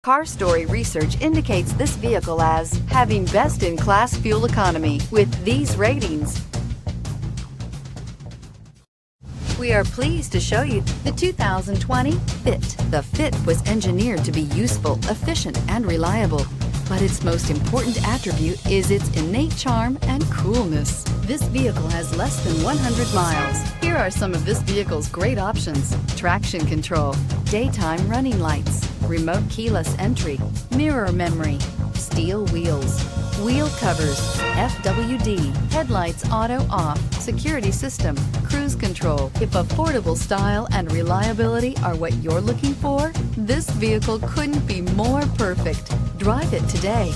Car Story research indicates this vehicle as having best-in-class fuel economy with these ratings. We are pleased to show you the 2020 Fit. The Fit was engineered to be useful, efficient, and reliable. But its most important attribute is its innate charm and coolness. This vehicle has less than 100 miles. Here are some of this vehicle's great options: traction control, daytime running lights, remote keyless entry, mirror memory, steel wheels, wheel covers, FWD, headlights auto off, security system, cruise control. If affordable style and reliability are what you're looking for, this vehicle couldn't be more perfect. Drive it today.